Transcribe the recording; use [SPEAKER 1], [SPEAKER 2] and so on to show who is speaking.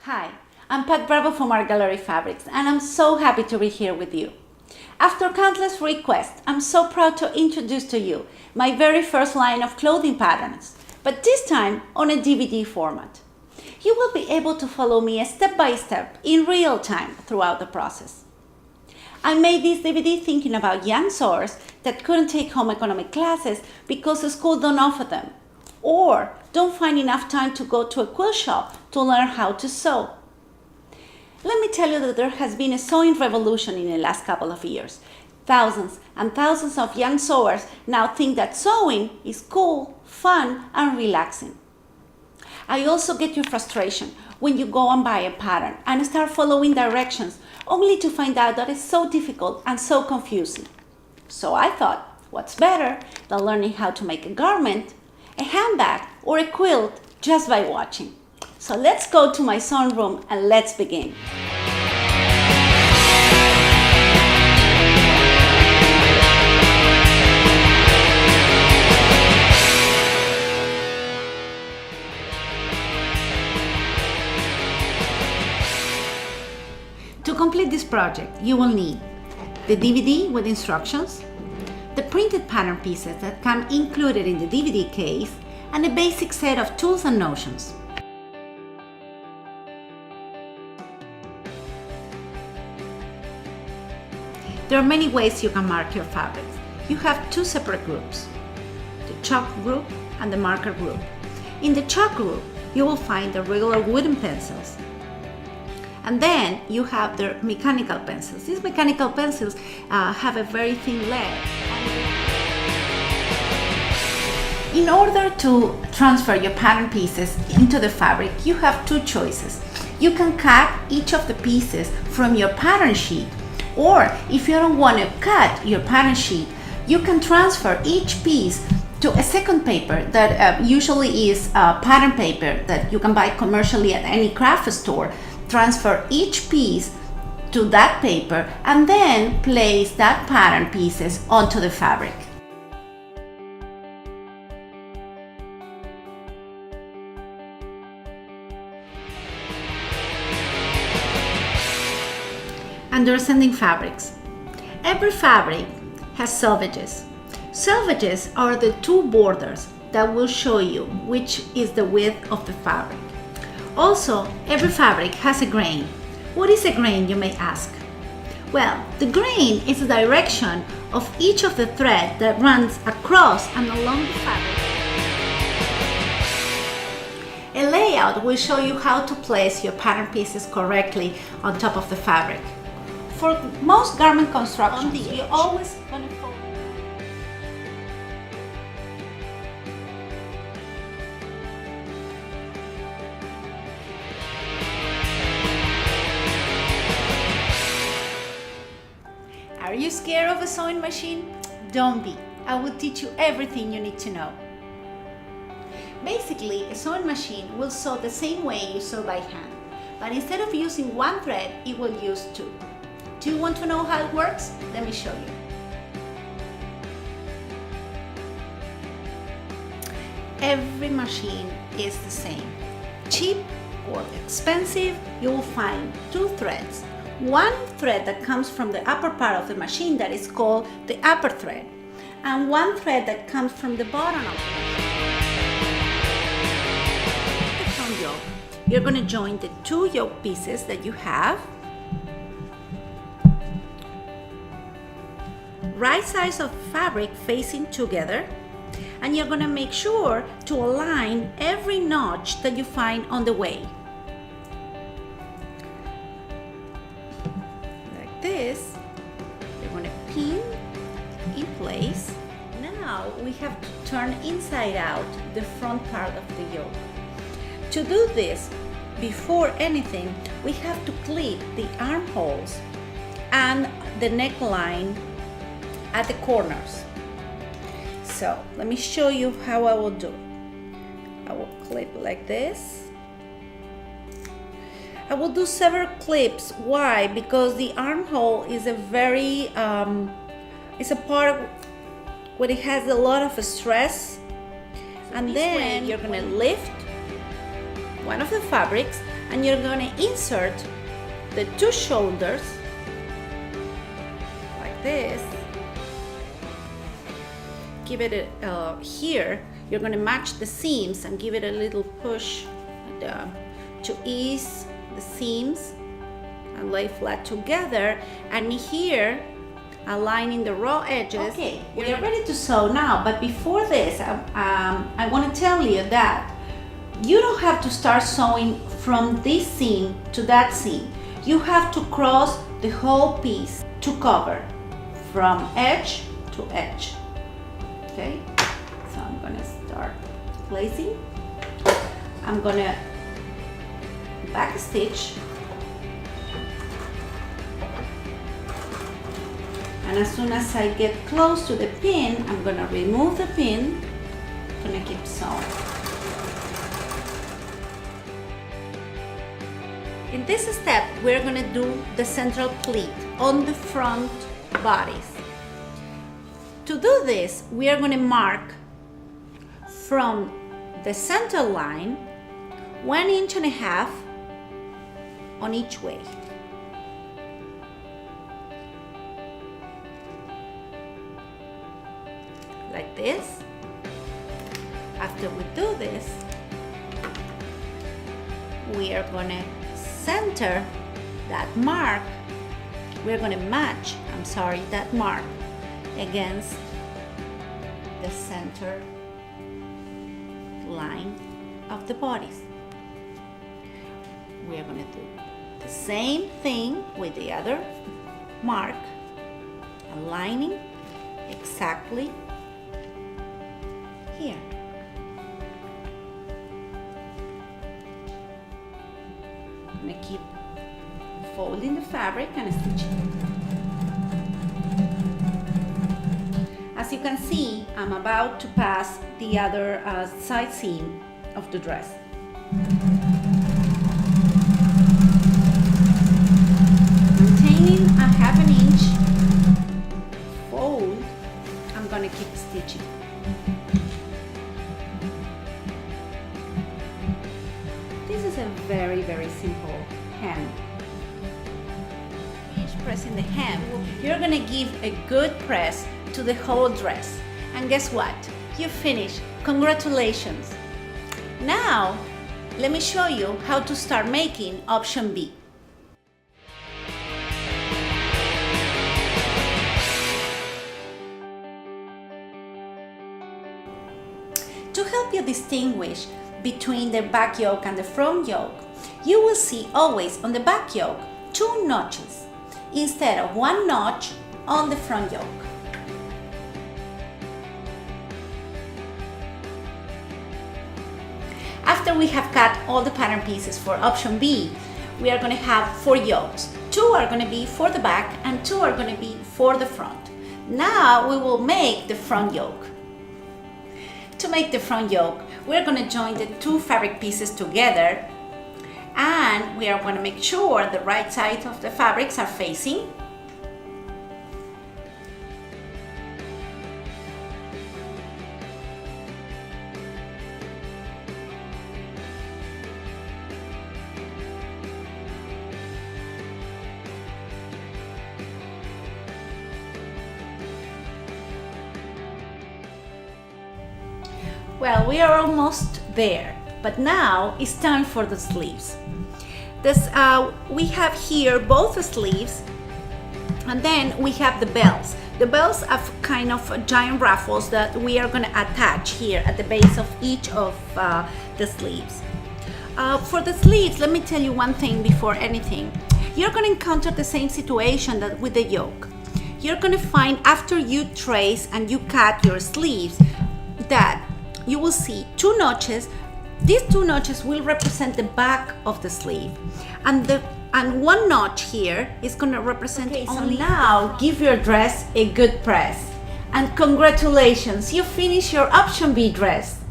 [SPEAKER 1] Hi, I'm Pat Bravo from Art Gallery Fabrics, and I'm so happy to be here with you. After countless requests, I'm so proud to introduce to you my very first line of clothing patterns, but this time on a DVD format. You will be able to follow me step by step in real time throughout the process. I made this DVD thinking about young sewers that couldn't take home economic classes because the school don't offer them, or don't find enough time to go to a quilt shop to learn how to sew. Let me tell you that there has been a sewing revolution in the last couple of years. Thousands and thousands of young sewers now think that sewing is cool, fun, and relaxing. I also get your frustration when you go and buy a pattern and start following directions only to find out that it's so difficult and so confusing. So I thought, what's better than learning how to make a garment, a handbag, or a quilt just by watching? So let's go to my sewing room and let's begin. To complete this project, you will need the DVD with instructions, the printed pattern pieces that come included in the DVD case, and a basic set of tools and notions. There are many ways you can mark your fabrics. You have two separate groups, the chalk group and the marker group. In the chalk group, you will find the regular wooden pencils. And then you have the mechanical pencils. These mechanical pencils have a very thin lead. In order to transfer your pattern pieces into the fabric, you have two choices. You can cut each of the pieces from your pattern sheet, or if you don't want to cut your pattern sheet, you can transfer each piece to a second paper that usually is pattern paper that you can buy commercially at any craft store. Transfer each piece to that paper and then place that pattern pieces onto the fabric. Understanding fabrics. Every fabric has selvages. Selvages are the two borders that will show you which is the width of the fabric. Also, every fabric has a grain. What is a grain, you may ask? Well, the grain is the direction of each of the thread that runs across and along the fabric. A layout will show you how to place your pattern pieces correctly on top of the fabric. For most garment constructions, you're always going to fold. Are you scared of a sewing machine? Don't be. I will teach you everything you need to know. Basically, a sewing machine will sew the same way you sew by hand, but instead of using one thread, it will use two. Do you want to know how it works? Let me show you. Every machine is the same. Cheap or expensive, you will find two threads. One thread that comes from the upper part of the machine that is called the upper thread, and one thread that comes from the bottom of the machine. The front yoke, you're going to join the two yoke pieces that you have. Right sides of fabric facing together, and you're going to make sure to align every notch that you find on the way. Like this, you're going to pin in place. Now we have to turn inside out the front part of the yoke. To do this, before anything, we have to clip the armholes and the neckline at the corners. So let me show you how I will do it. I will clip like this. I will do several clips. Why? Because the armhole is a very it's a part of where it has a lot of stress, and then you're going to lift one of the fabrics and you're going to insert the two shoulders like this. Give it a, here, you're going to match the seams and give it a little push to ease the seams and lay flat together, and here aligning the raw edges. Okay, we are ready to sew now, but before this I want to tell you that you don't have to start sewing from this seam to that seam. You have to cross the whole piece to cover from edge to edge. Okay, so I'm gonna start placing. I'm gonna back stitch, and as soon as I get close to the pin, I'm gonna remove the pin. I'm gonna keep sewing. In this step, we're gonna do the central pleat on the front bodies. To do this, we are gonna mark from the center line 1.5 inches on each way. Like this. After we do this, we are gonna center that mark. We're gonna match, that mark against the center line of the bodies. We are gonna do the same thing with the other mark, aligning exactly here. I'm gonna keep folding the fabric and stitching. As you can see, I'm about to pass the other side seam of the dress. Maintaining a 1/2 inch fold, I'm gonna keep stitching. This is a very, very simple hem. Finish pressing the hem. You're gonna give a good press to the whole dress. And guess what? You finished. Congratulations. Now, let me show you how to start making option B. To help you distinguish between the back yoke and the front yoke, you will see always on the back yoke 2 notches instead of 1 notch on the front yoke. After we have cut all the pattern pieces for option B, we are going to have 4 yokes. 2 are going to be for the back and 2 are going to be for the front. Now we will make the front yoke. To make the front yoke, we're going to join the 2 fabric pieces together, and we are going to make sure the right side of the fabrics are facing. Well, we are almost there, but now it's time for the sleeves. We have here both the sleeves, and then we have the bells. The bells are kind of giant ruffles that we are going to attach here at the base of each of the sleeves. For the sleeves, let me tell you one thing before anything. You're going to encounter the same situation that with the yoke. You're going to find after you trace and you cut your sleeves that you will see 2 notches. These 2 notches will represent the back of the sleeve, and 1 notch here is going to represent only. So now give your dress a good press, and congratulations, you finished your option B dress.